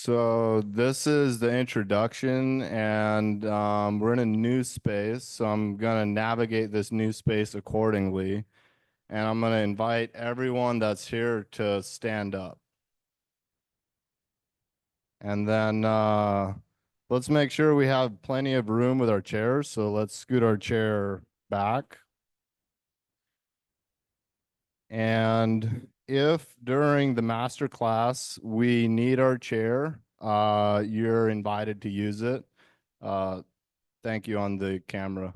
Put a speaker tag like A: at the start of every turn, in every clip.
A: So this is the introduction, and we're in a new space. So I'm gonna navigate this new space accordingly, and I'm gonna invite everyone that's here to stand up. And then let's make sure we have plenty of room with our chairs. So let's scoot our chair back. And if during the master class we need our chair, you're invited to use it. Uh, Thank you on the camera.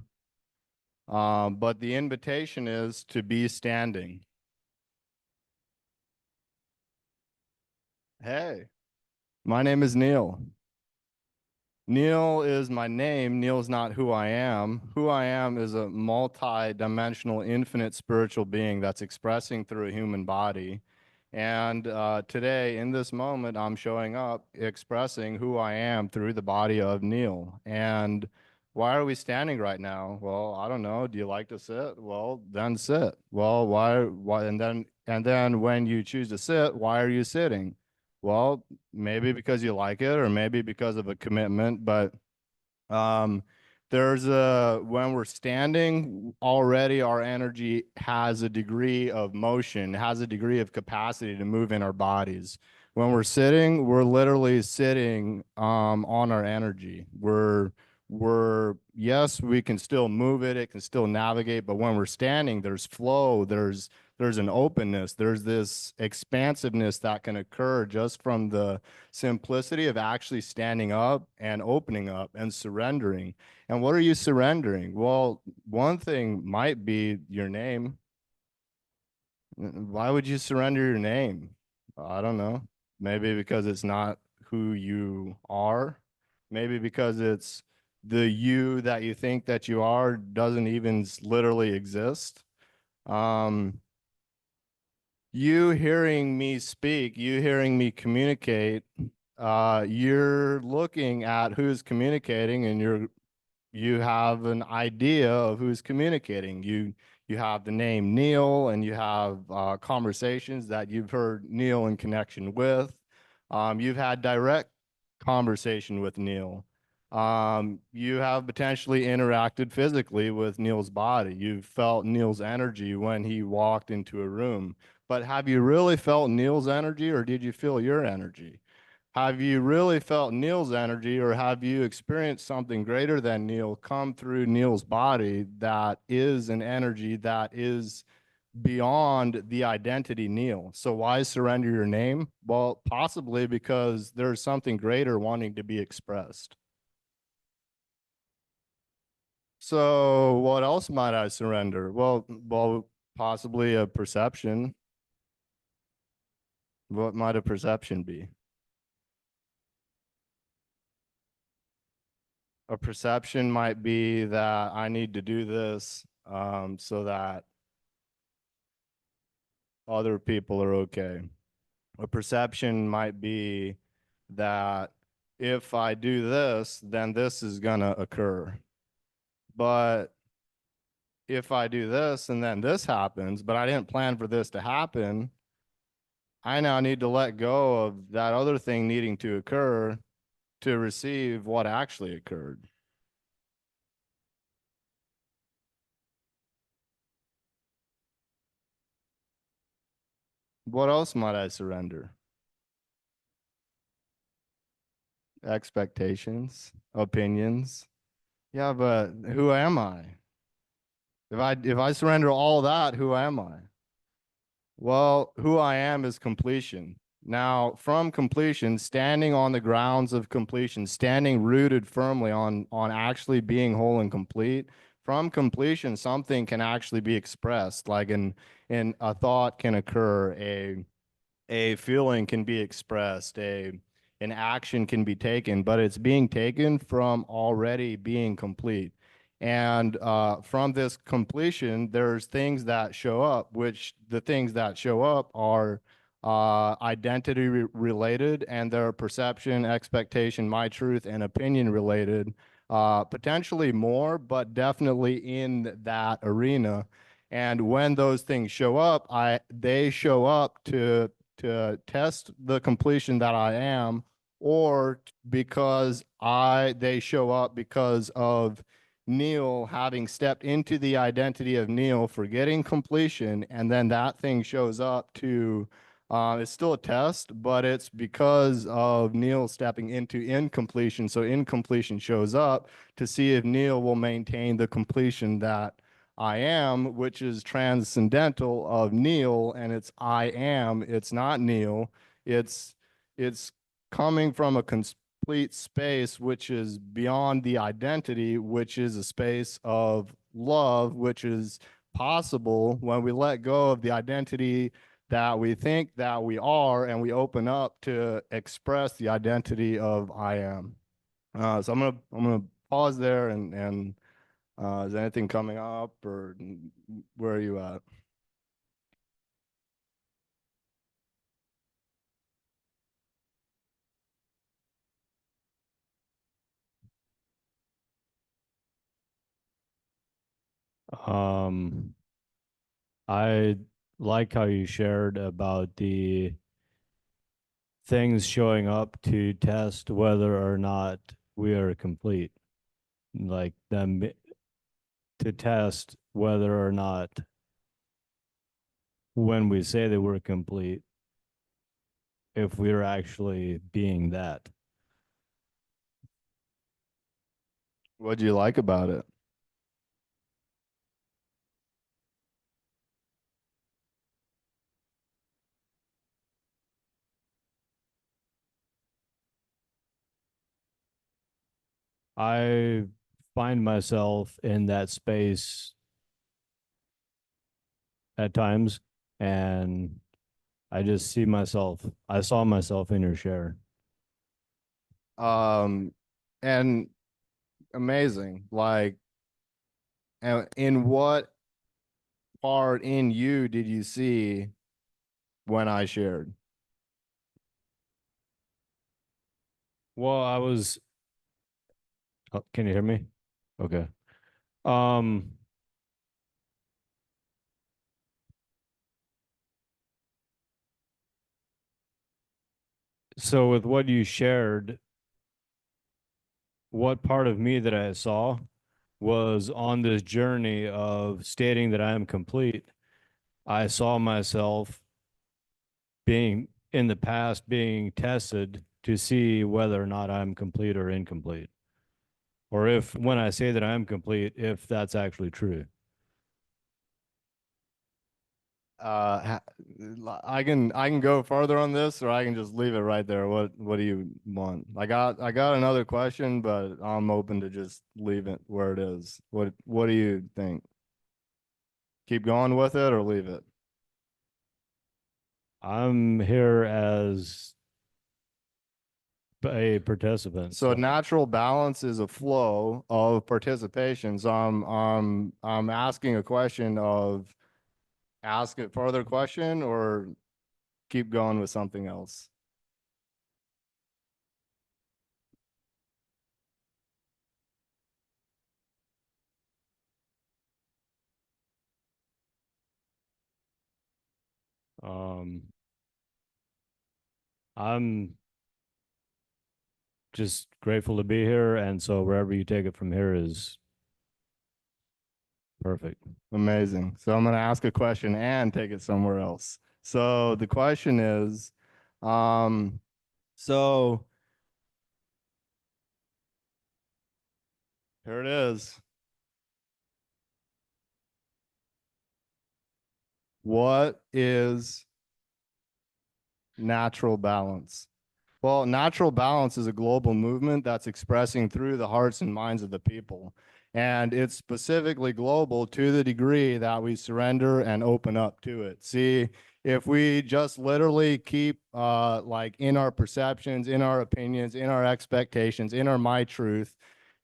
A: But the invitation is to be standing. Hey, my name is Neal. Neal is my name. Neal's not who I am. Who I am is a multi-dimensional, infinite spiritual being that's expressing through a human body. And today, in this moment, I'm showing up expressing who I am through the body of Neal. And why are we standing right now? Well, I don't know. Do you like to sit? Well, then sit. Well, why, and then when you choose to sit, why are you sitting? Well, maybe because you like it, or maybe because of a commitment. But um, there's a when we're standing already, our energy has a degree of motion, has a degree of capacity to move in our bodies. When we're sitting, we're literally sitting on our energy. We're yes, we can still move it, it can still navigate, but when we're standing, there's flow, there's an openness, there's this expansiveness that can occur just from the simplicity of actually standing up and opening up and surrendering. And what are you surrendering? Well, one thing might be your name. Why would you surrender your name? I don't know. Maybe because it's not who you are. Maybe because it's the you that you think that you are doesn't even literally exist. Um, you hearing me speak, you hearing me communicate, you're looking at who's communicating, and you have an idea of who's communicating. You have the name Neal, and you have conversations that you've heard Neal in connection with. You've had direct conversation with Neal. You have potentially interacted physically with Neal's body. You've felt Neal's energy when he walked into a room. But have you really felt Neal's energy, or did you feel your energy? Have you really felt Neal's energy, or have you experienced something greater than Neal come through Neal's body that is an energy that is beyond the identity Neal? So why surrender your name? Well, possibly because there's something greater wanting to be expressed. So what else might I surrender? Well, possibly a perception. What might a perception be? A perception might be that I need to do this so that other people are okay. A perception might be that if I do this, then this is going to occur. But if I do this and then this happens, but I didn't plan for this to happen, I now need to let go of that other thing needing to occur to receive what actually occurred. What else might I surrender? Expectations, opinions. Yeah, but who am I? If I surrender all that, who am I? Well, who I am is completion. Now, from completion, standing on the grounds of completion, standing rooted firmly on actually being whole and complete, from completion, something can actually be expressed, like in a thought can occur, a feeling can be expressed, a an action can be taken, but it's being taken from already being complete. And from this completion, there's things that show up, which the things that show up are identity related, and they're perception, expectation, my truth, and opinion related. Potentially more, but definitely in that arena. And when those things show up, they show up to test the completion that I am, or because they show up because of Neal having stepped into the identity of Neal, forgetting completion, and then that thing shows up to it's still a test, but it's because of Neal stepping into incompletion. So incompletion shows up to see if Neal will maintain the completion that I am, which is transcendental of Neal, and it's I am. It's not Neal. It's coming from a complete space which is beyond the identity, which is a space of love, which is possible when we let go of the identity that we think that we are and we open up to express the identity of I am. So I'm gonna pause there and is anything coming up or where are you at?
B: Um, I like how you shared about the things showing up to test whether or not we are complete, like them to test whether or not when we say that we're complete, if we're actually being that.
A: What do you like about it?
B: I find myself in that space at times, and I saw myself in your share.
A: Um, and amazing. Like, in what part in you did you see when I shared?
B: Well, can you hear me? Okay. Um, so with what you shared, what part of me that I saw was on this journey of stating that I am complete. I saw myself being in the past being tested to see whether or not I'm complete or incomplete. Or if when I say that I'm complete, if that's actually true.
A: Uh, I can go further on this, or I can just leave it right there. What do you want? I got another question, but I'm open to just leave it where it is. What do you think? Keep going with it or leave it?
B: I'm here as a participant,
A: So
B: so
A: natural balance is a flow of participation. So I'm asking a question of ask a further question or keep going with something else.
B: um I'm just grateful to be here, and so wherever you take it from here is perfect.
A: Amazing. So I'm going to ask a question and take it somewhere else. So the question is, um, so here it is. What is natural balance? Well, natural balance is a global movement that's expressing through the hearts and minds of the people. And it's specifically global to the degree that we surrender and open up to it. See, if we just literally keep like in our perceptions, in our opinions, in our expectations, in our my truth,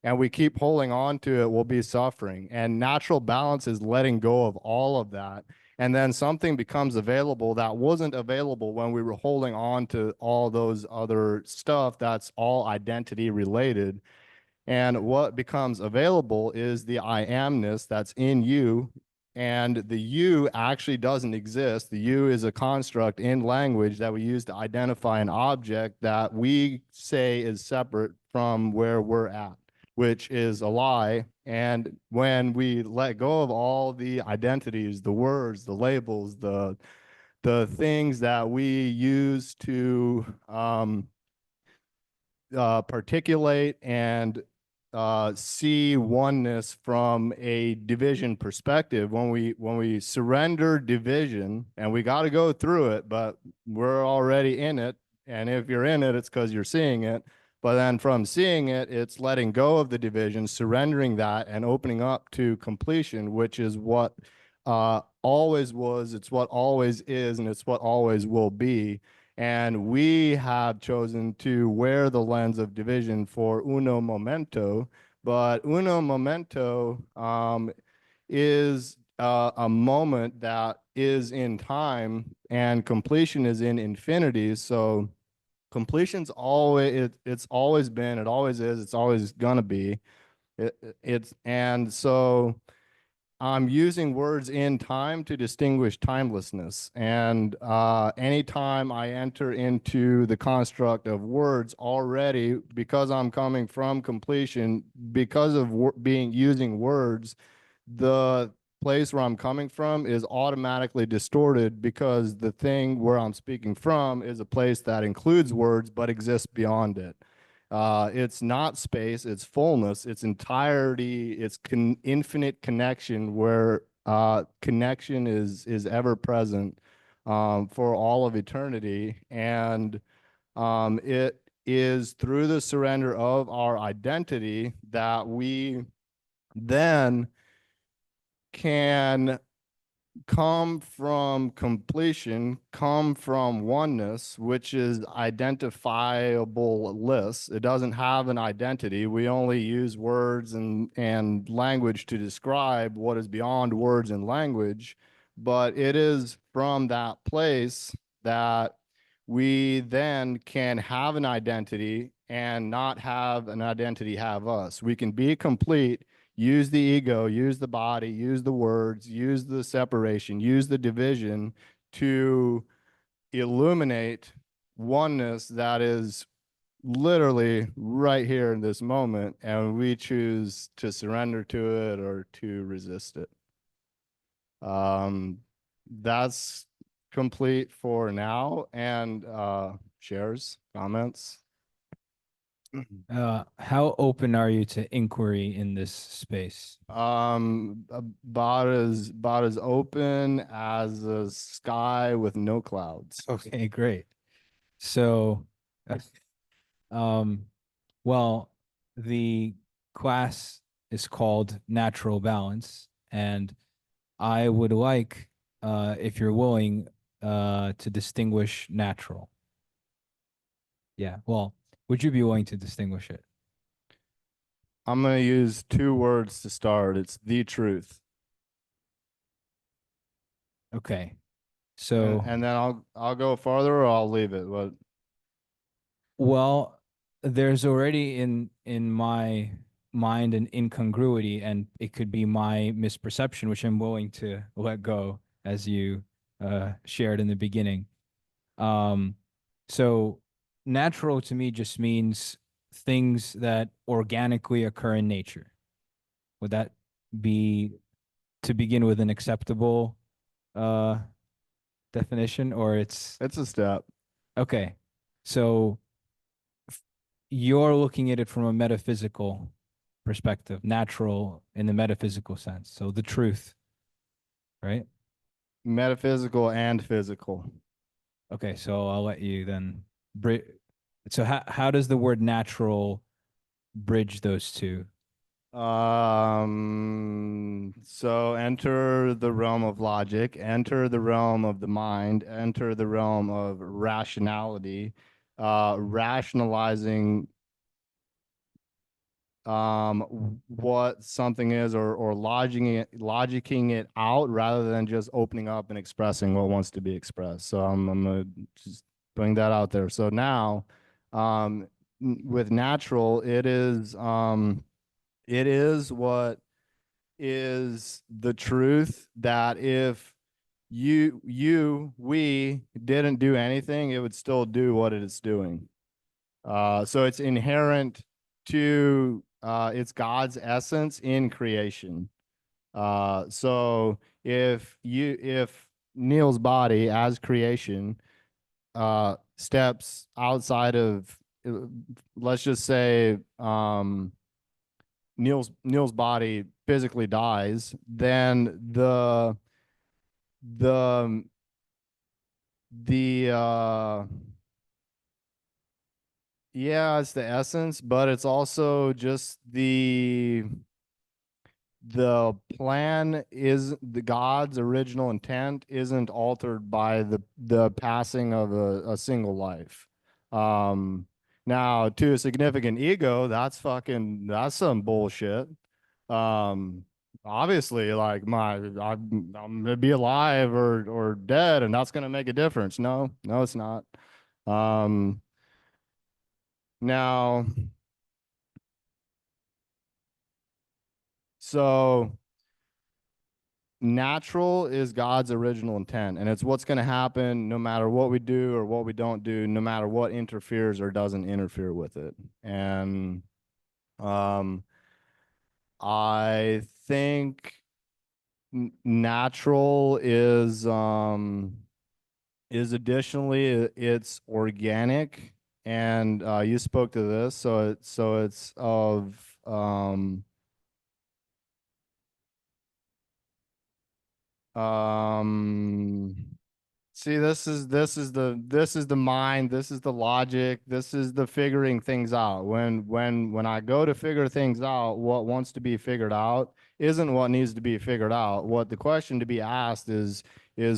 A: and we keep holding on to it, we'll be suffering. And natural balance is letting go of all of that, and then something becomes available that wasn't available when we were holding on to all those other stuff that's all identity related. And what becomes available is the I amness that's in you, And the you actually doesn't exist. The you is a construct in language that we use to identify an object that we say is separate from where we're at, which is a lie. And when we let go of all the identities, the words, the labels, the things that we use to particulate and see oneness from a division perspective. When we surrender division, and we got to go through it, but we're already in it. And if you're in it, it's because you're seeing it. But then from seeing it, it's letting go of the division, surrendering that, and opening up to completion, which is what always was, it's what always is, and it's what always will be. And we have chosen to wear the lens of division for uno momento, but uno momento is a moment that is in time, and completion is in infinity. So completion's always, it's always been, it always is, it's always gonna be. And so I'm using words in time to distinguish timelessness. And anytime I enter into the construct of words already, because I'm coming from completion, because of being using words, the place where I'm coming from is automatically distorted, because the thing where I'm speaking from is a place that includes words but exists beyond it. It's not space, it's fullness, it's entirety, it's infinite connection, where connection is ever present for all of eternity. And it is through the surrender of our identity that we then can come from completion, come from oneness, which is identifiable lists. It doesn't have an identity. We only use words and language to describe what is beyond words and language. But it is from that place that we then can have an identity and not have an identity have us. We can be complete, use the ego, use the body, use the words, use the separation, use the division to illuminate oneness that is literally right here in this moment, and we choose to surrender to it or to resist it. That's complete for now. And shares, comments.
C: How open are you to inquiry in this space?
A: About as open as a sky with no clouds.
C: Okay, great. So, um, well, the class is called Natural Balance, and I would like, if you're willing, to distinguish natural. Yeah, well, would you be willing to distinguish it?
A: I'm going to use two words to start. It's the truth.
C: Okay. So,
A: and then I'll go farther, or I'll leave it. But
C: well, there's already in my mind an incongruity, and it could be my misperception, which I'm willing to let go, as you shared in the beginning. So natural to me just means things that organically occur in nature. Would that be, to begin with, an acceptable definition, or it's
A: a step.
C: okay? So you're looking at it from a metaphysical perspective, natural in the metaphysical sense. So the truth, right?
A: Metaphysical and physical.
C: Okay, so I'll let you then. So how does the word natural bridge those two?
A: So enter the realm of logic, enter the realm of the mind, enter the realm of rationality, rationalizing what something is, or logicking it out, rather than just opening up and expressing what wants to be expressed. So I'm gonna just bring that out there. So now with natural, it is what is the truth that if we didn't do anything, it would still do what it is doing. So it's inherent to it's God's essence in creation. So if Neal's body as creation steps outside of, let's just say, Neal's body physically dies, then the yeah, it's the essence, but it's also just the plan is the God's original intent isn't altered by the passing of a single life. Now to a significant ego, that's some bullshit. Um, Obviously, like I'm gonna be alive or dead, and that's gonna make a difference. No, no, it's not. Um, Now, so natural is God's original intent, and it's what's going to happen no matter what we do or what we don't do, no matter what interferes or doesn't interfere with it. And um, I think natural is additionally it's organic, and you spoke to this, so it's of Um, see, this is the mind, this is the logic, this is the figuring things out. When I go to figure things out, what wants to be figured out isn't what needs to be figured out. What the question to be asked is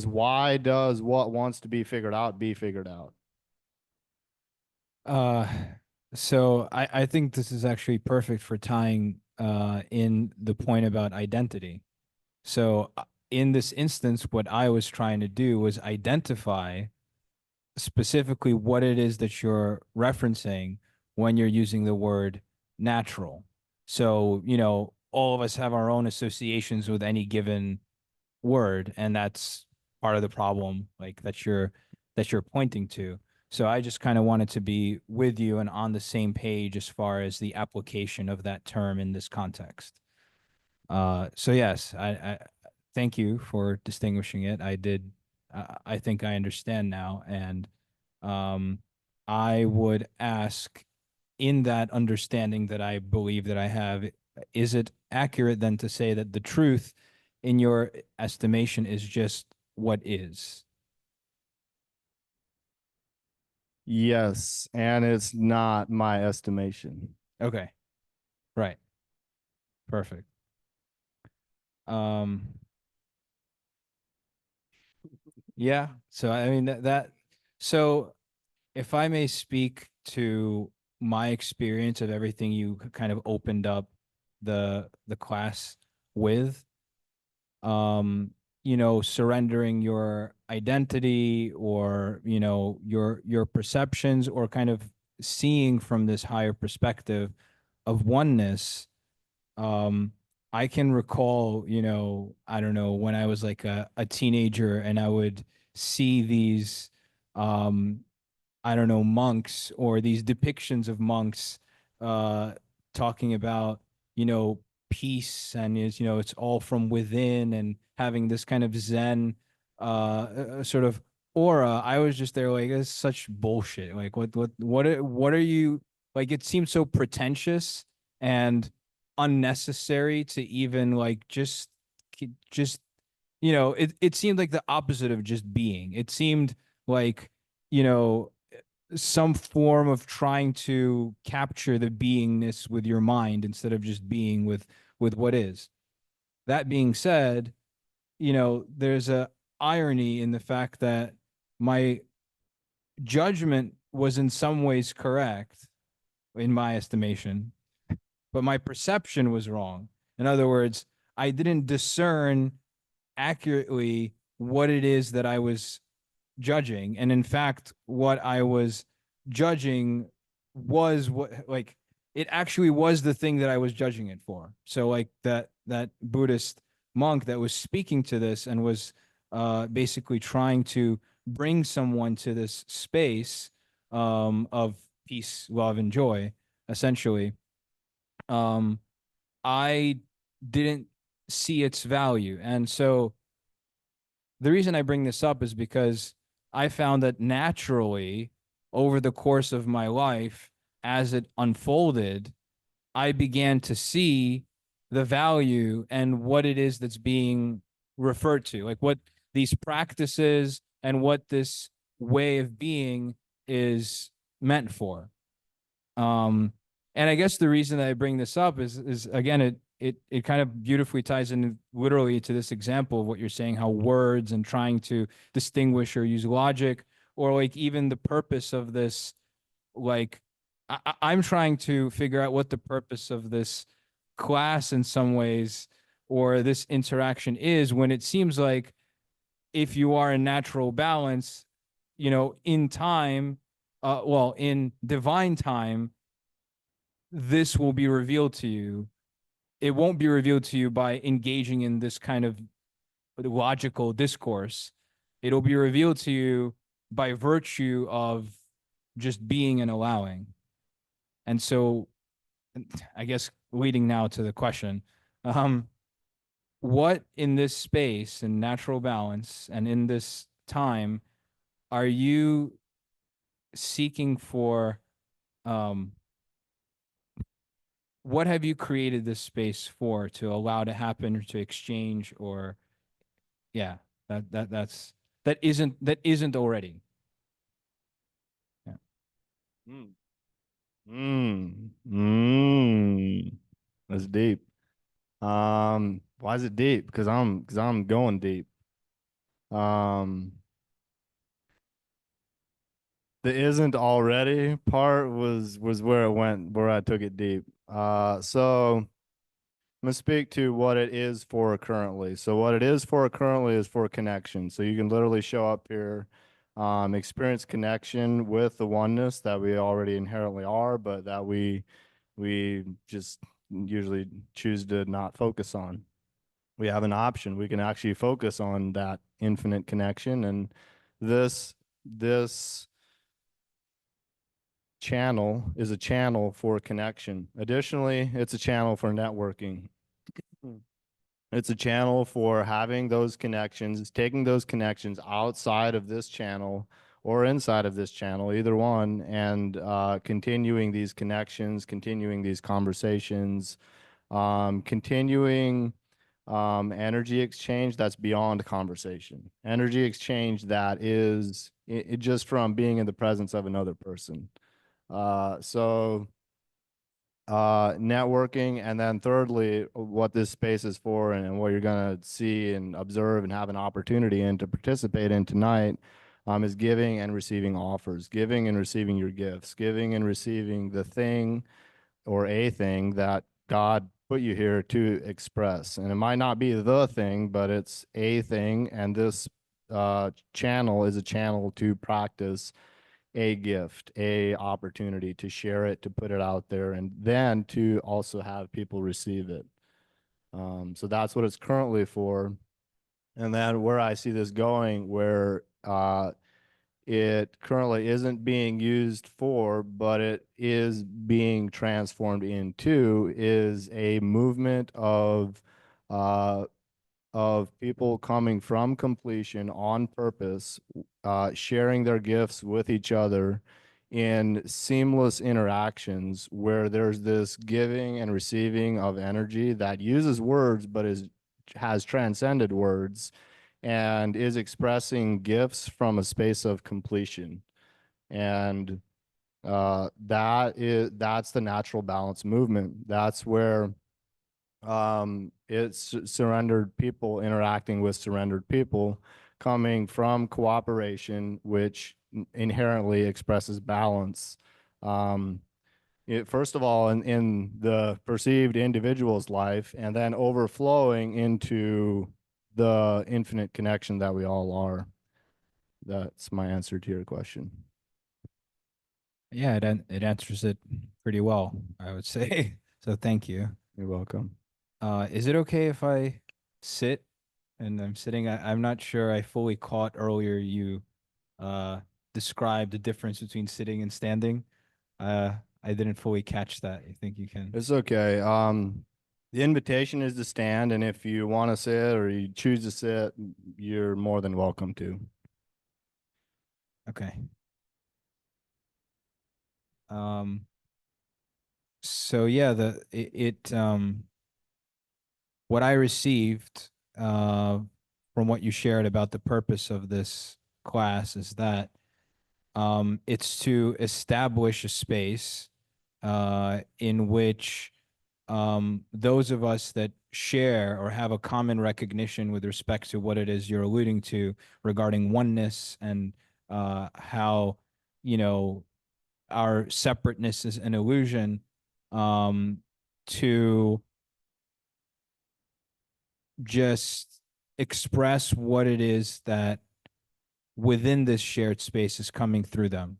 A: why does what wants to be figured out be figured out?
C: Uh, so I think this is actually perfect for tying in the point about identity. So in this instance, what I was trying to do was identify specifically what it is that you're referencing when you're using the word natural. So, all of us have our own associations with any given word, and that's part of the problem, like that you're pointing to. So I just kind of wanted to be with you and on the same page as far as the application of that term in this context. So yes, I thank you for distinguishing it. I did. I think I understand now, and um, I would ask, in that understanding that I believe that I have, is it accurate then to say that the truth, in your estimation, is just what is?
A: Yes, and it's not my estimation.
C: Okay, right, perfect. Um, yeah. So I mean that. So if I may speak to my experience of everything you kind of opened up the class with, um, surrendering your identity, or, your perceptions, or kind of seeing from this higher perspective of oneness. um, I can recall, I don't know, when I was like a teenager, and I would see these um I don't know, monks, or these depictions of monks uh talking about, you know, peace, and it's all from within, and having this kind of Zen sort of aura. I was just there like, it's such bullshit. Like what are you, like, it seems so pretentious and unnecessary to even like just it seemed like the opposite of just being. It seemed like, you know, some form of trying to capture the beingness with your mind instead of just being with what is. That being said, there's a irony in the fact that my judgment was in some ways correct in my estimation, but my perception was wrong. In other words, I didn't discern accurately what it is that I was judging. And in fact, what I was judging was what, like, it actually was the thing that I was judging it for. So like that Buddhist monk that was speaking to this and was basically trying to bring someone to this space of peace, love, and joy, essentially. Um, I didn't see its value. And so the reason I bring this up is because I found that naturally, over the course of my life, as it unfolded, I began to see the value and what it is that's being referred to, like what these practices and what this way of being is meant for. Um, and I guess the reason that I bring this up is again it kind of beautifully ties in literally to this example of what you're saying, how words and trying to distinguish or use logic, or like even the purpose of this, like I'm trying to figure out what the purpose of this class in some ways or this interaction is, when it seems like if you are in natural balance, in time, well, in divine time, this will be revealed to you. It won't be revealed to you by engaging in this kind of logical discourse. It'll be revealed to you by virtue of just being and allowing. And so, I guess leading now to the question, what in this space and natural balance and in this time are you seeking for? What have you created this space for, to allow to happen or to exchange, or yeah, that isn't already. Yeah.
A: Mm. That's deep. Why is it deep? Because I'm going deep. Um, the isn't already part was where it went, where I took it deep. So I'm gonna speak to what it is for currently. So what it is for currently is for connection. So you can literally show up here, experience connection with the oneness that we already inherently are, but that we just usually choose to not focus on. We have an option. We can actually focus on that infinite connection, and this channel is a channel for connection. Additionally, it's a channel for networking. It's a channel for having those connections. It's taking those connections outside of this channel or inside of this channel, either one, and continuing these connections, continuing these conversations, continuing energy exchange that's beyond conversation. Energy exchange that is it just from being in the presence of another person. So networking, and then thirdly, what this space is for, and what you're going to see and observe and have an opportunity in to participate in tonight, is giving and receiving offers, giving and receiving your gifts, giving and receiving the thing or a thing that God put you here to express. And it might not be the thing, but it's a thing. And this channel is a channel to practice a gift, a opportunity to share it, to put it out there, and then to also have people receive it. So that's what it's currently for. And then where I see this going, where it currently isn't being used for, but it is being transformed into, is a movement of people coming from completion on purpose, sharing their gifts with each other in seamless interactions where there's this giving and receiving of energy that uses words but has transcended words and is expressing gifts from a space of completion. And that's the natural balance movement. That's where it's surrendered people interacting with surrendered people, coming from cooperation, which inherently expresses balance. First of all, in the perceived individual's life, and then overflowing into the infinite connection that we all are. That's my answer to your question.
C: Yeah, it answers it pretty well, I would say. So thank you.
A: You're welcome.
C: Is it okay if I sit? And I'm sitting. I'm not sure I fully caught earlier you uh described the difference between sitting and standing. Uh, I didn't fully catch that. I think you can.
A: It's okay. The invitation is to stand, and if you want to sit or you choose to sit, you're more than welcome to.
C: Okay. Um, so yeah, what I received from what you shared about the purpose of this class is that it's to establish a space in which those of us that share or have a common recognition with respect to what it is you're alluding to regarding oneness and how, you know, our separateness is an illusion, um, to just express what it is that within this shared space is coming through them.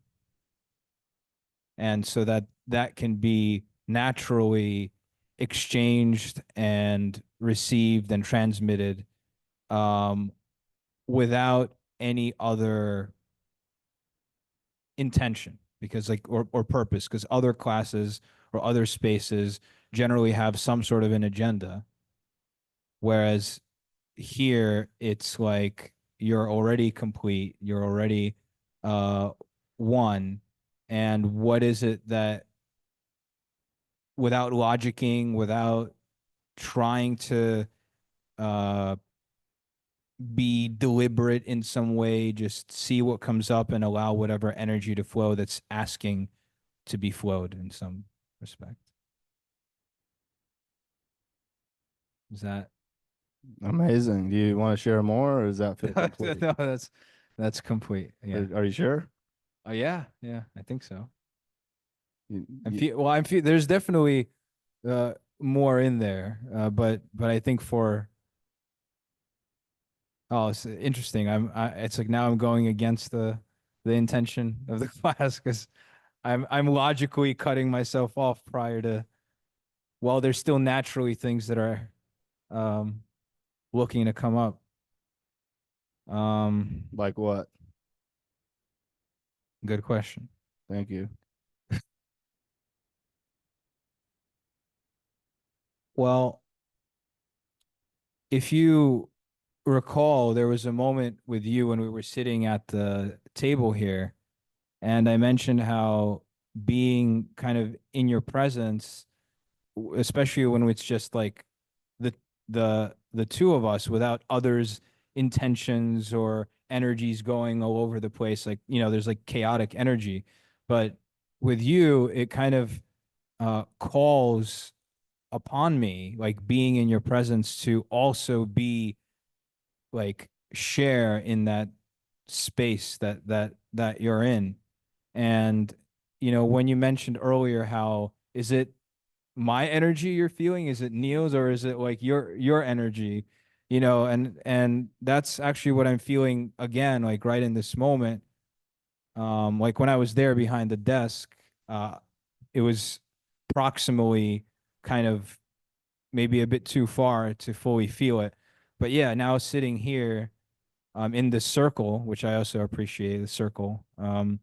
C: And so that that can be naturally exchanged and received and transmitted um, without any other intention because like or purpose because other classes or other spaces generally have some sort of an agenda, whereas here it's like you're already complete, you're already uh one, and what is it that, without logicking, without trying to uh be deliberate in some way, just see what comes up and allow whatever energy to flow that's asking to be flowed in some respect. Is that
A: Amazing. Do you want to share more, or is that fit complete?
C: no, that's complete. Yeah.
A: Are you sure?
C: Oh yeah, yeah, I think so.
A: You,
C: I'm
A: you,
C: feel well, I'm feel there's definitely more in there. But I think for oh, it's interesting. It's like now I'm going against the intention of the class because I'm logically cutting myself off prior to, well, there's still naturally things that are um looking to come up. Um,
A: like what?
C: Good question.
A: Thank you.
C: Well, if you recall, there was a moment with you when we were sitting at the table here, and I mentioned how being kind of in your presence, especially when it's just like the the two of us without others' intentions or energies going all over the place, like, you know, there's like chaotic energy, but with you, it kind of calls upon me, like being in your presence, to also be like share in that space that you're in. And you know, when you mentioned earlier, how is it my energy you're feeling, is it Neal's, or is it like your energy, you know, and that's actually what I'm feeling again, like right in this moment. Like when I was there behind the desk, it was proximally kind of maybe a bit too far to fully feel it. But yeah, now sitting here in the circle, which I also appreciate the circle. Yeah,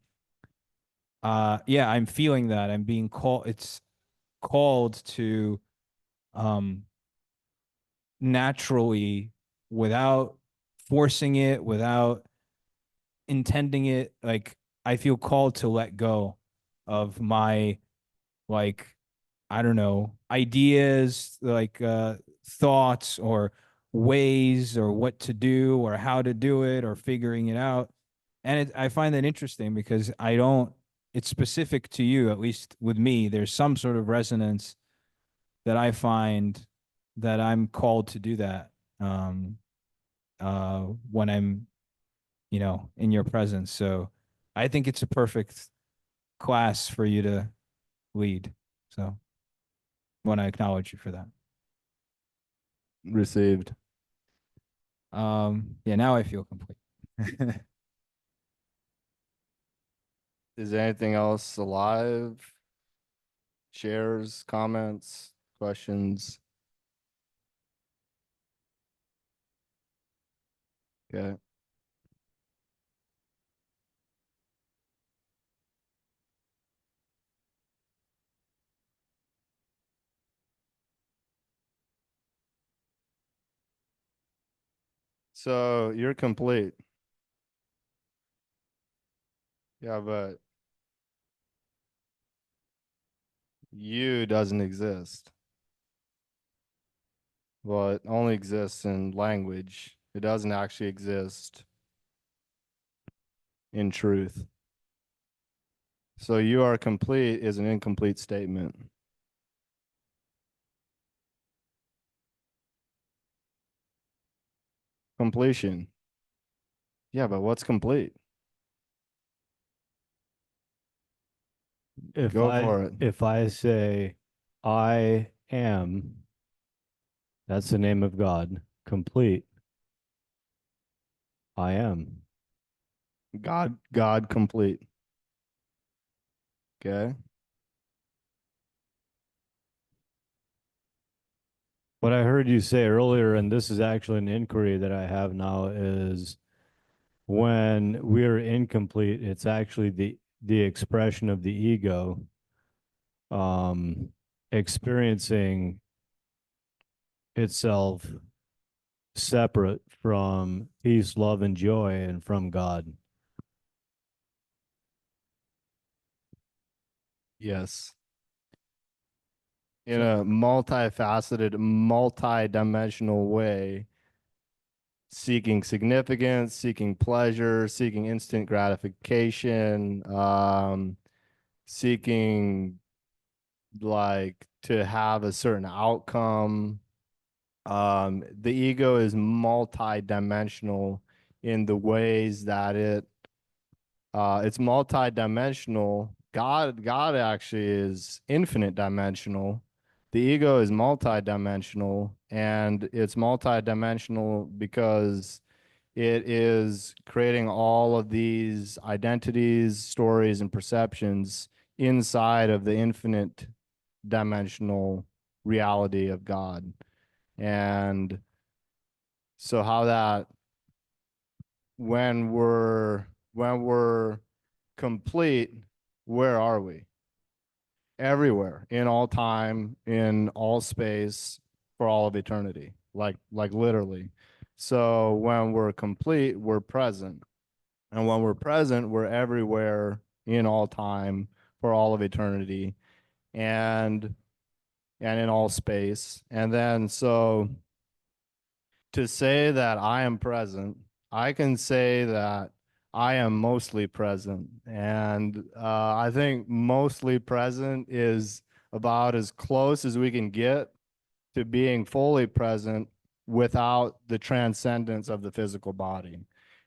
C: I'm feeling that. I'm being called, it's called to um naturally, without forcing it, without intending it, like I feel called to let go of my, like, I don't know, ideas, like thoughts or ways or what to do or how to do it or figuring it out. And I find that interesting because I don't, it's specific to you, at least with me. There's some sort of resonance that I find that I'm called to do that um, when I'm, you know, in your presence. So I think it's a perfect class for you to lead. So I want to acknowledge you for that.
A: Received.
C: Yeah, now I feel complete.
A: Is there anything else alive? Shares, comments, questions? Okay. So you're complete. Yeah, but you doesn't exist. Well, it only exists in language. It doesn't actually exist in truth. So you are complete is an incomplete statement. Completion. Yeah, but what's complete? Go for it.
B: If I say I am, that's the name of God, complete. I am.
A: God complete. Okay.
B: What I heard you say earlier, and this is actually an inquiry that I have now, is when we're incomplete, it's actually the expression of the ego experiencing itself separate from peace, love, and joy, and from God.
A: Yes. In a multifaceted, multi-dimensional way, seeking significance, seeking pleasure, seeking instant gratification, seeking like to have a certain outcome. The ego is multi-dimensional in the ways that it's multi-dimensional. God actually is infinite dimensional. The ego is multi-dimensional, and it's multi-dimensional because it is creating all of these identities, stories, and perceptions inside of the infinite dimensional reality of God. And so how that when we're complete, where are we? Everywhere, in all time, in all space, for all of eternity, like literally. So when we're complete, we're present. And when we're present, we're everywhere in all time for all of eternity and in all space. And then so to say that I am present, I can say that I am mostly present. And I think mostly present is about as close as we can get to being fully present without the transcendence of the physical body.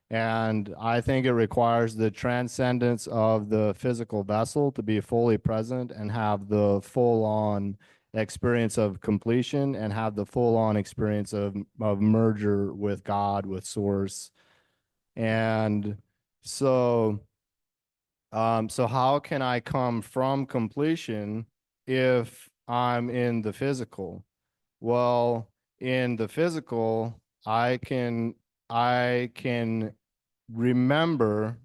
A: And I think it requires the transcendence of the physical vessel to be fully present and have the full on experience of completion and have the full on experience of merger with God, with source. And so, so how can I come from completion if I'm in the physical? Well, in the physical, I can remember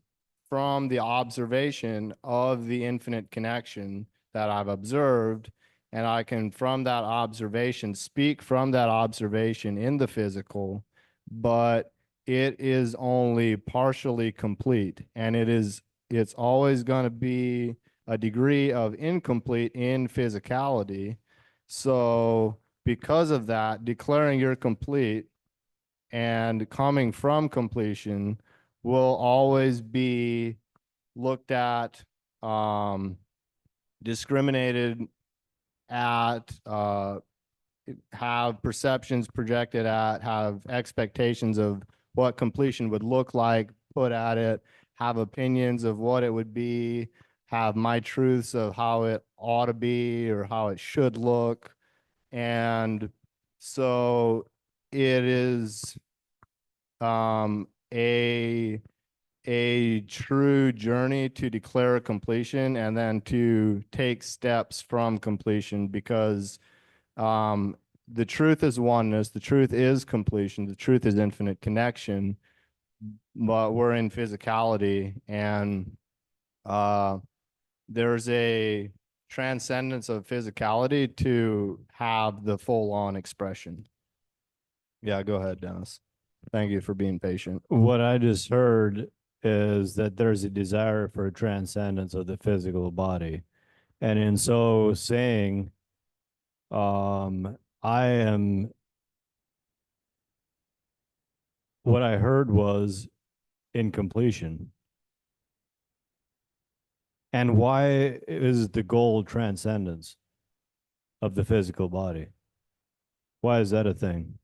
A: from the observation of the infinite connection that I've observed, and I can, from that observation, speak from that observation in the physical, but it is only partially complete, and it's always going to be a degree of incomplete in physicality. So because of that, declaring you're complete and coming from completion will always be looked at, discriminated at, have perceptions projected at, have expectations of what completion would look like put at it, have opinions of what it would be, have my truths of how it ought to be or how it should look. And so it is a true journey to declare completion and then to take steps from completion, because the truth is oneness, the truth is completion, the truth is infinite connection. but we're in physicality, and there's a transcendence of physicality to have the full-on expression. Yeah, go ahead, Dennis. Thank you for being patient.
B: What I just heard is that there's a desire for transcendence of the physical body. And in so saying, I am, what I heard was incompletion. And why is the goal transcendence of the physical body? Why is that a thing?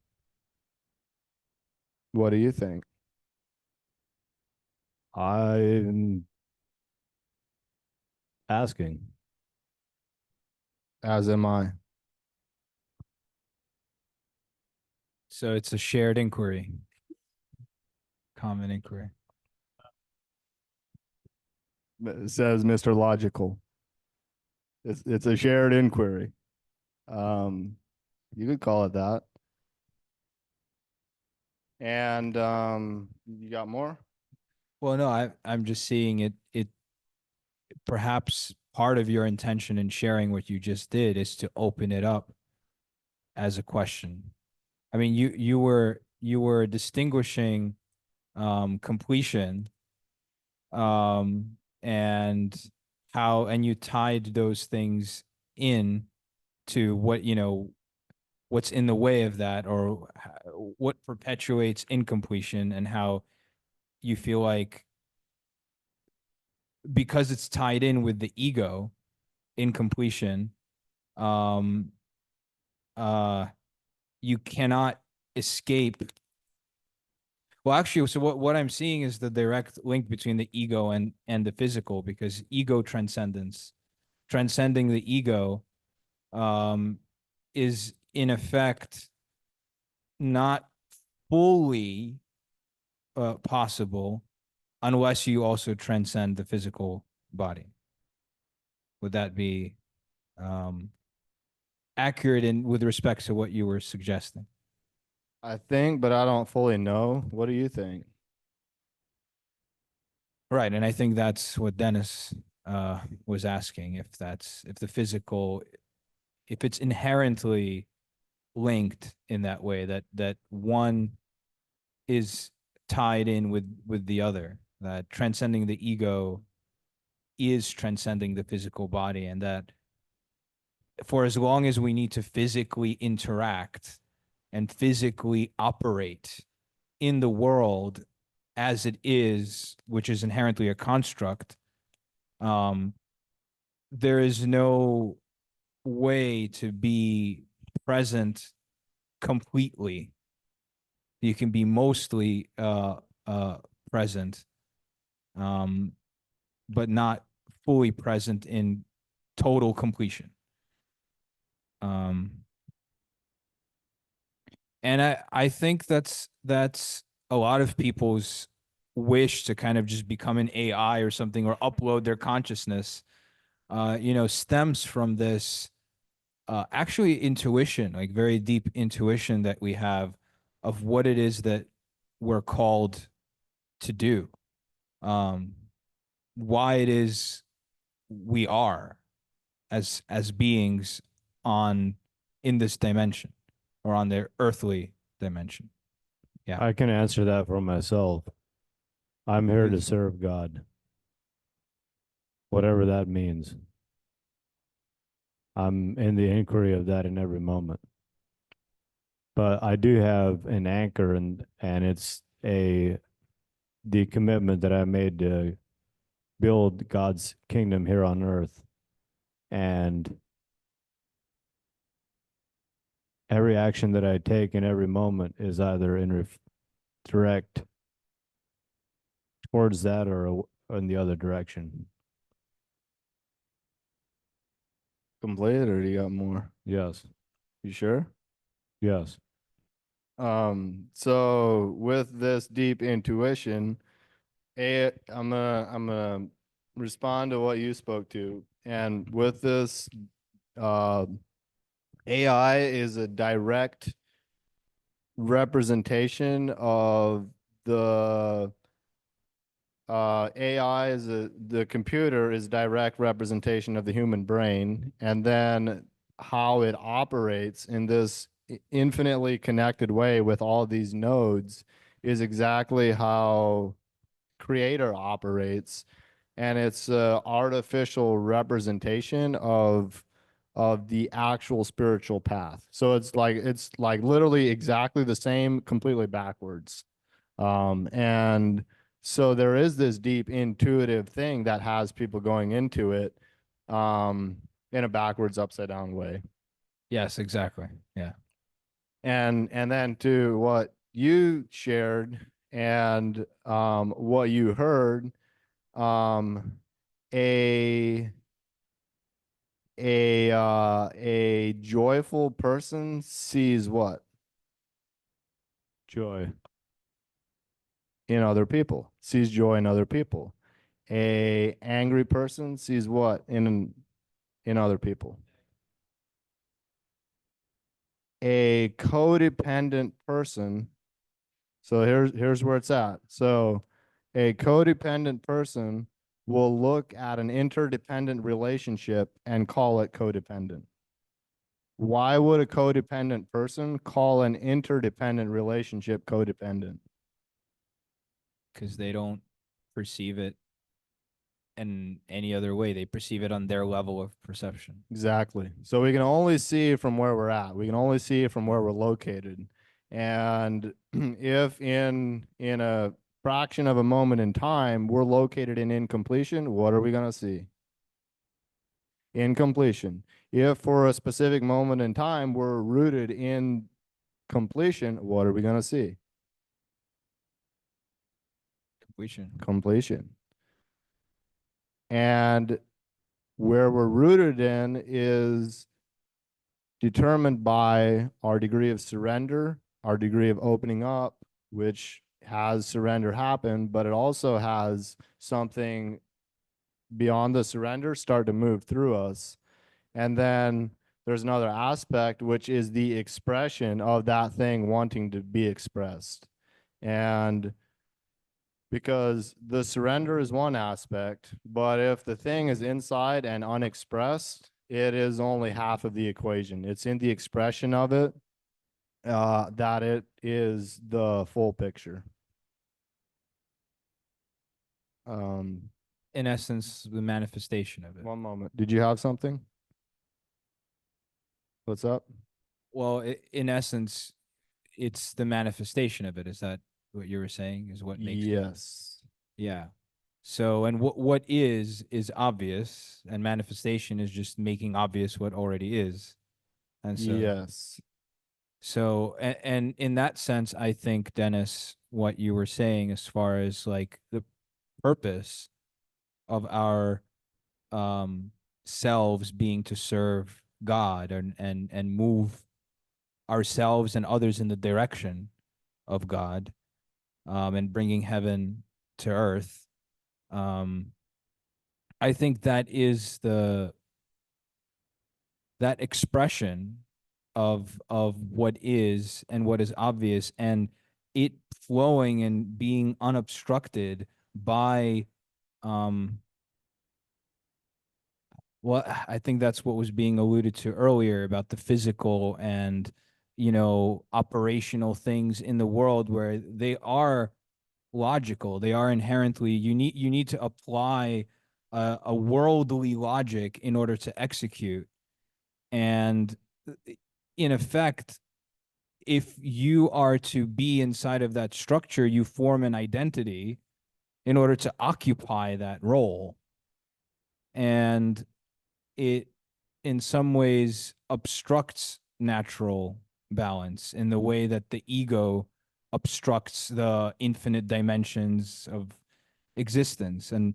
A: What do you think?
B: I'm asking.
A: As am I.
C: So it's a shared inquiry, common inquiry.
A: It says Mr. Logical. It's a shared inquiry. You could call it that. And you got more?
C: Well, no, I'm just seeing it perhaps part of your intention in sharing what you just did is to open it up as a question. I mean, you were distinguishing completion and how, and you tied those things in to what, what's in the way of that, or what perpetuates incompletion, and how you feel like because it's tied in with the ego, incompletion, um you cannot escape. Well, actually, so what I'm seeing is the direct link between the ego and the physical, because ego transcendence, transcending the ego, is in effect not fully possible unless you also transcend the physical body. Would that be accurate in with respect to what you were suggesting?
A: I think, but I don't fully know. What do you think?
C: Right, and I think that's what Dennis was asking, if the physical, if it's inherently linked in that way, that one is tied in with the other, that transcending the ego is transcending the physical body, and that for as long as we need to physically interact and physically operate in the world as it is, which is inherently a construct, there is no way to be present completely. You can be mostly present, but not fully present in total completion. And I think that's a lot of people's wish to kind of just become an AI or something, or upload their consciousness, stems from this actually intuition, like very deep intuition that we have of what it is that we're called to do, why it is we are as beings on in this dimension, or on their earthly dimension. Yeah.
B: I can answer that for myself. I'm here to
A: Please.
B: serve God, whatever that means. I'm in the inquiry of that in every moment. But I do have an anchor, and it's the commitment that I made to build God's kingdom here on earth. And every action that I take in every moment is either in direct towards that, or in the other direction.
A: Complete, or do you got more?
B: Yes.
A: You sure?
B: Yes.
A: So with this deep intuition, I'm gonna respond to what you spoke to. And with this, AI is a direct representation of the AI is the computer is direct representation of the human brain, and then how it operates in this infinitely connected way with all these nodes is exactly how creator operates, and it's a artificial representation of the actual spiritual path. So it's like literally exactly the same, completely backwards. And so there is this deep intuitive thing that has people going into it in a backwards, upside down way.
C: Yes, exactly. Yeah.
A: And then to what you shared and what you heard, um, a a joyful person sees what
B: Joy.
A: in other people, sees joy in other people. A angry person sees what in other people. A codependent person. So here's where it's at. So a codependent person will look at an interdependent relationship and call it codependent. Why would a codependent person call an interdependent relationship codependent?
C: Because they don't perceive it in any other way. They perceive it on their level of perception.
A: Exactly. So we can only see from where we're at. We can only see from where we're located. And if in a fraction of a moment in time we're located in incompletion, what are we going to see? Incompletion. If for a specific moment in time we're rooted in completion, what are we going to see?
C: Completion.
A: Completion. And where we're rooted in is determined by our degree of surrender, our degree of opening up, which has surrender happen, but it also has something beyond the surrender start to move through us. And then there's another aspect, which is the expression of that thing wanting to be expressed. And because the surrender is one aspect, but if the thing is inside and unexpressed, it is only half of the equation. It's in the expression of it that it is the full picture.
C: In essence, the manifestation of it.
A: One moment. Did you have something? What's up?
C: Well, in essence, it's the manifestation of it. Is that what you were saying? Is what makes it?
A: Yes.
C: Yeah. So, and what is obvious, and manifestation is just making obvious what already is. And so,
A: Yes.
C: so, and in that sense, I think, Dennis, what you were saying as far as like the purpose of our selves being to serve God and move ourselves and others in the direction of God, and bringing heaven to earth. I think that is that expression of what is and what is obvious, and it flowing and being unobstructed by well, I think that's what was being alluded to earlier about the physical and, operational things in the world where they are logical. They are inherently, you need to apply a worldly logic in order to execute. And in effect, if you are to be inside of that structure, you form an identity in order to occupy that role. And it in some ways obstructs natural balance in the way that the ego obstructs the infinite dimensions of existence. And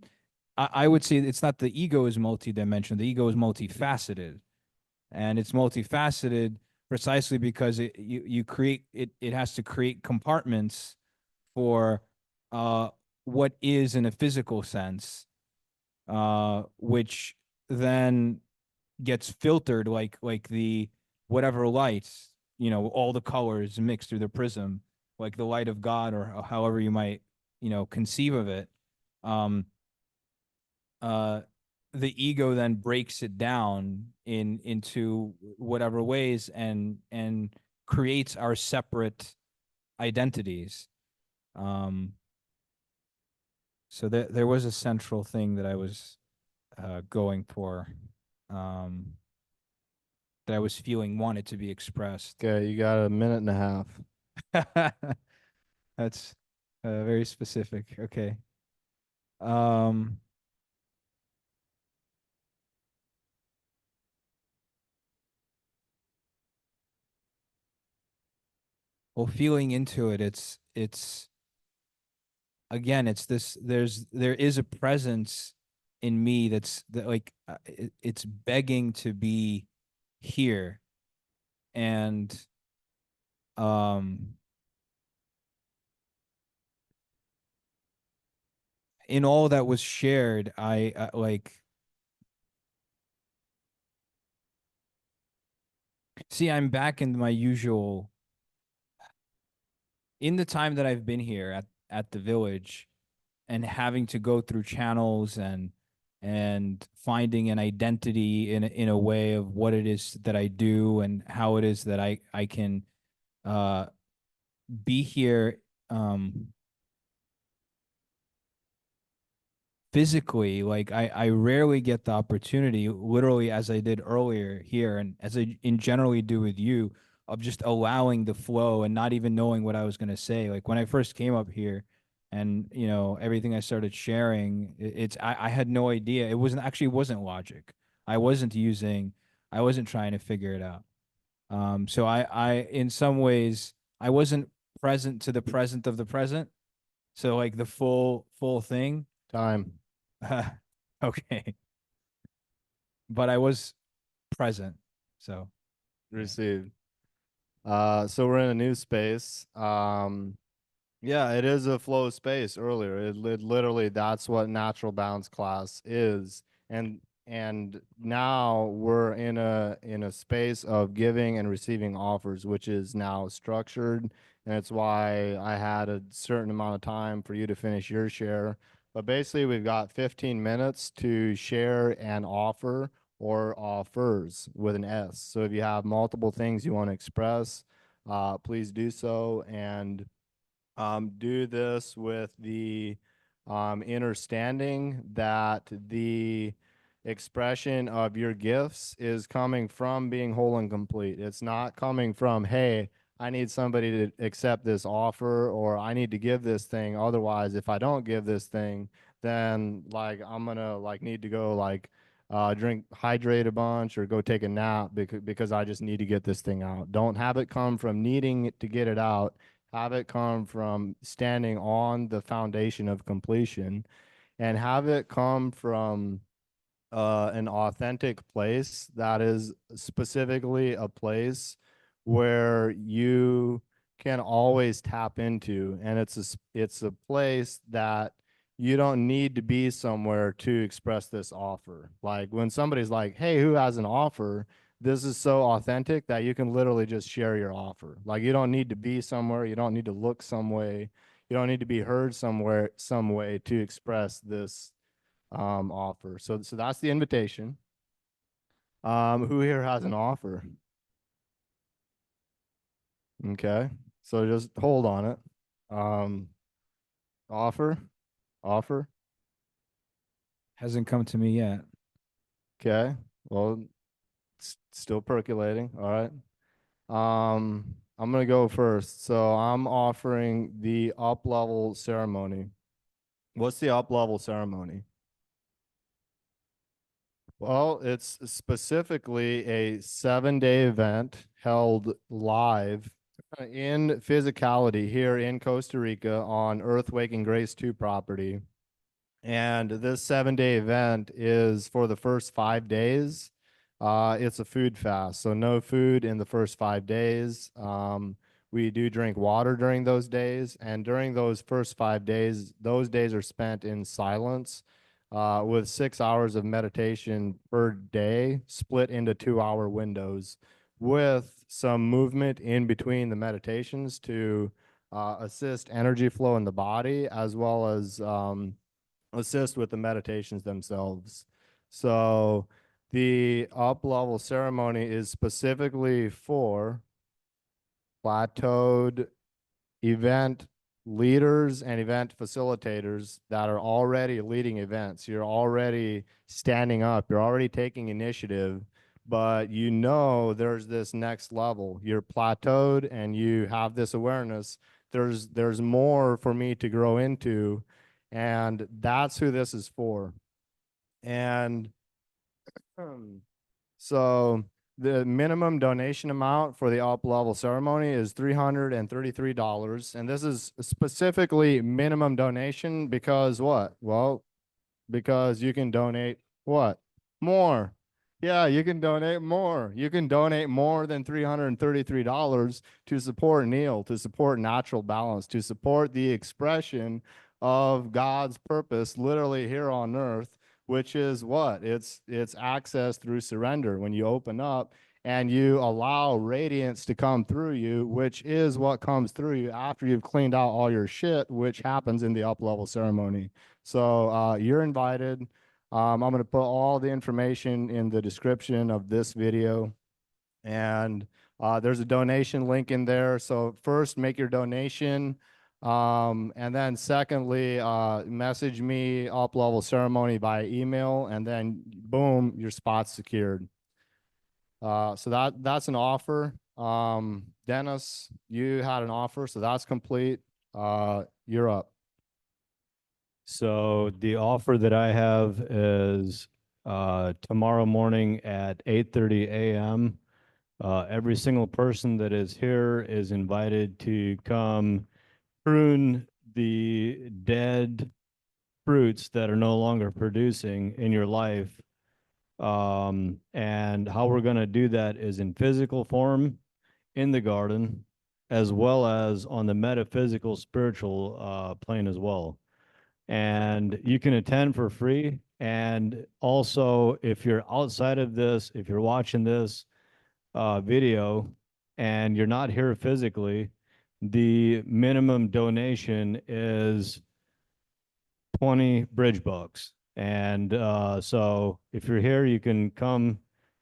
C: I would say it's not the ego is multidimensional, the ego is multifaceted. And it's multifaceted precisely because you create it has to create compartments for what is in a physical sense, which then gets filtered like the whatever lights, all the colors mixed through the prism, like the light of God, or however you might, conceive of it. Um, uh, the ego then breaks it down into whatever ways, and creates our separate identities. Um, so there was a central thing that I was going for, um, that I was feeling wanted to be expressed.
A: Okay, you got a minute and a half.
C: That's very specific. Okay. Um, well, feeling into it, it's again, it's this. There is a presence in me that like it's begging to be here, and um, in all that was shared, I like. See, I'm back in my usual. In the time that I've been here at the village, and having to go through channels, and finding an identity in a way of what it is that I do, and how it is that I can uh be here um physically. Like I rarely get the opportunity, literally, as I did earlier here, and as I in generally do with you, of just allowing the flow and not even knowing what I was going to say. Like when I first came up here, and everything I started sharing, I had no idea. It wasn't logic. I wasn't trying to figure it out. So I in some ways, I wasn't present to the present of the present. So like the full thing.
A: Time.
C: Okay. But I was present. So
A: Received. So we're in a new space. Yeah, it is a flow space earlier. It literally, that's what natural balance class is. And now we're in a space of giving and receiving offers, which is now structured. And it's why I had a certain amount of time for you to finish your share. But basically, we've got 15 minutes to share and offer, or offers with an S. So if you have multiple things you want to express, please do so. And do this with the understanding that the expression of your gifts is coming from being whole and complete. It's not coming from, hey, I need somebody to accept this offer, or I need to give this thing. Otherwise, if I don't give this thing, then like I'm gonna like need to go like hydrate a bunch, or go take a nap, because I just need to get this thing out. Don't have it come from needing to get it out. Have it come from standing on the foundation of completion, and have it come from an authentic place that is specifically a place where you can always tap into. And it's a place that you don't need to be somewhere to express this offer. Like when somebody's like, hey, who has an offer? This is so authentic that you can literally just share your offer. Like you don't need to be somewhere, you don't need to look some way, you don't need to be heard somewhere, some way to express this offer. So that's the invitation. Who here has an offer? Okay, so just hold on it. Um, offer, offer.
C: hasn't come to me yet.
A: Okay, well, it's still percolating. All right. I'm gonna go first. So I'm offering the up level ceremony. What's the up level ceremony? Well, it's specifically a 7-day event held live in physicality here in Costa Rica on Earth Waking Grace 2 property. And this 7-day event is for the first 5 days. It's a food fast, so no food in the first 5 days. We do drink water during those days, and during those first 5 days, those days are spent in silence, with 6 hours of meditation per day, split into 2-hour windows, with some movement in between the meditations to assist energy flow in the body, as well as assist with the meditations themselves. So the up level ceremony is specifically for plateaued event leaders and event facilitators that are already leading events. You're already standing up, you're already taking initiative, but you know there's this next level. You're plateaued and you have this awareness. There's more for me to grow into, and that's who this is for. And so the minimum donation amount for the up level ceremony is $333. And this is specifically minimum donation because what? Well, because you can donate what? More. Yeah, you can donate more. You can donate more than $333 to support Neal, to support natural balance, to support the expression of God's purpose literally here on earth, which is what? It's access through surrender. When you open up and you allow radiance to come through you, which is what comes through you after you've cleaned out all your shit, which happens in the up level ceremony. So you're invited. I'm going to put all the information in the description of this video. And there's a donation link in there. So first, make your donation. And then secondly, message me up level ceremony by email. And then boom, your spot's secured. So that's an offer. Dennis, you had an offer, so that's complete. You're up.
B: So the offer that I have is tomorrow morning at 8:30 a.m. Every single person that is here is invited to come prune the dead fruits that are no longer producing in your life. And how we're going to do that is in physical form in the garden, as well as on the metaphysical, spiritual plane as well. And you can attend for free. And also, if you're outside of this, if you're watching this video and you're not here physically, the minimum donation is 20 bridge bucks. And so if you're here, you can come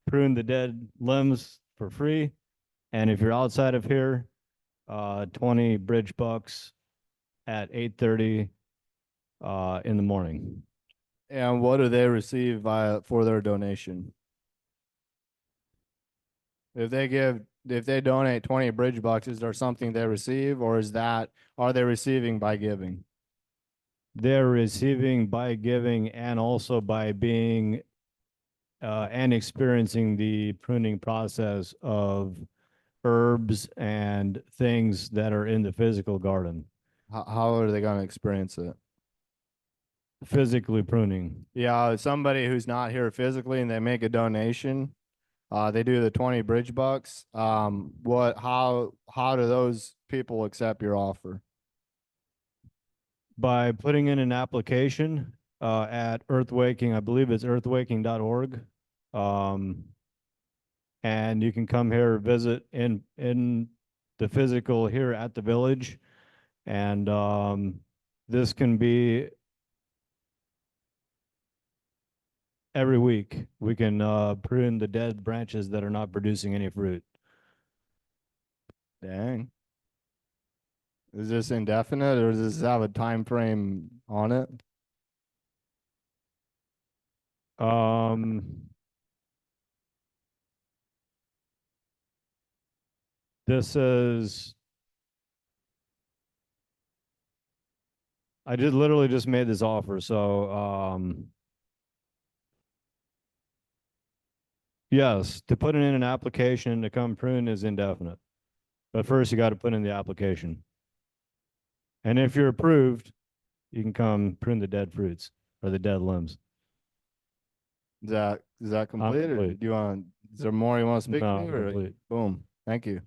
B: prune the dead limbs for free. And if you're outside of here, 20 bridge bucks at 8:30 in the morning.
A: And what do they receive for their donation? If they donate 20 bridge bucks, is there something they receive, or are they receiving by giving?
B: They're receiving by giving and also by being and experiencing the pruning process of herbs and things that are in the physical garden.
A: How are they going to experience it?
B: Physically pruning.
A: Yeah, somebody who's not here physically and they make a donation, they do the 20 bridge bucks. How do those people accept your offer?
B: By putting in an application at Earthwaking, I believe it's earthwaking.org. And you can come here, visit in the physical here at the village. And this can be every week. We can prune the dead branches that are not producing any fruit.
A: Dang. Is this indefinite, or does this have a time frame on it?
B: This is, I literally just made this offer. So, yes, to put it in an application to come prune is indefinite. But first you got to put in the application. And if you're approved, you can come prune the dead fruits or the dead limbs.
A: Is that complete, or
B: complete.
A: is there more you want to speak
B: No,
A: to, or
B: complete.
A: boom? Thank you.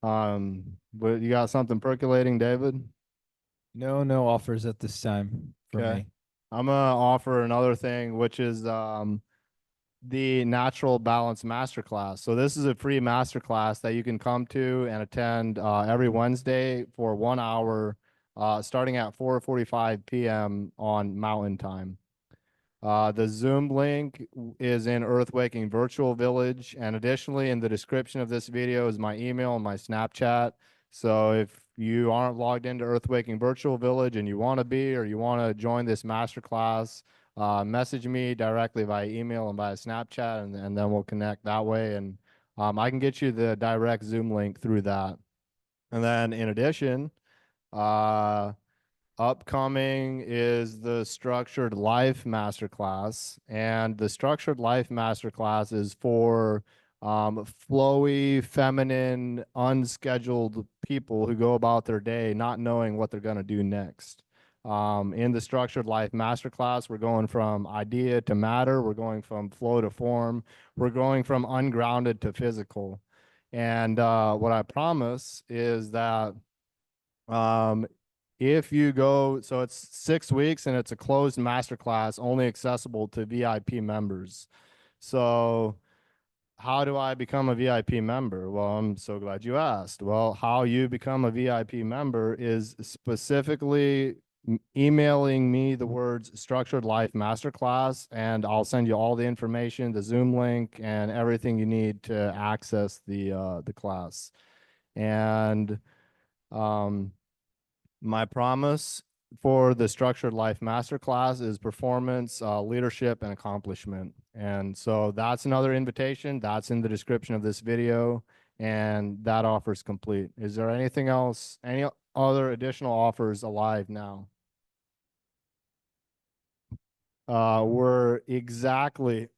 A: But you got something percolating, David?
C: No offers at this time for
A: Okay.
C: me.
A: I'm gonna offer another thing, which is the Natural Balance Masterclass. So this is a free masterclass that you can come to and attend every Wednesday for 1 hour, starting at 4:45 p.m. on Mountain Time. The Zoom link is in Earthwaking Virtual Village, and additionally, in the description of this video is my email and my Snapchat. So if you aren't logged into Earthwaking Virtual Village and you want to be, or you want to join this masterclass, message me directly via email and via Snapchat, and then we'll connect that way. And I can get you the direct Zoom link through that. And then in addition, upcoming is the Structured Life Masterclass, and the Structured Life Masterclass is for flowy, feminine, unscheduled people who go about their day not knowing what they're going to do next. In the Structured Life Masterclass, we're going from idea to matter, we're going from flow to form, we're going from ungrounded to physical. And what I promise is that if you go, so it's 6 weeks and it's a closed masterclass only accessible to VIP members. So how do I become a VIP member? Well, I'm so glad you asked. Well, how you become a VIP member is specifically emailing me the words Structured Life Masterclass, and I'll send you all the information, the Zoom link, and everything you need to access the class. And my promise for the Structured Life Masterclass is performance, leadership, and accomplishment. And so that's another invitation. That's in the description of this video, and that offer is complete. Is there anything else, any other additional offers alive now? We're exactly,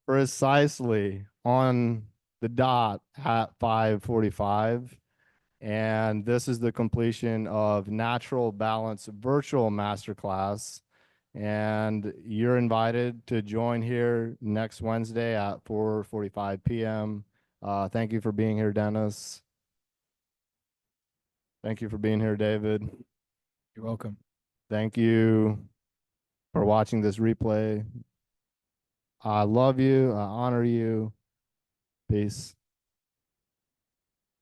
A: precisely on the dot at 5:45. And this is the completion of Natural Balance Virtual Masterclass. And you're invited to join here next Wednesday at 4:45 p.m. Thank you for being here, Dennis. Thank you for being here, David.
C: You're welcome.
A: Thank you for watching this replay. I love you. I honor you. Peace.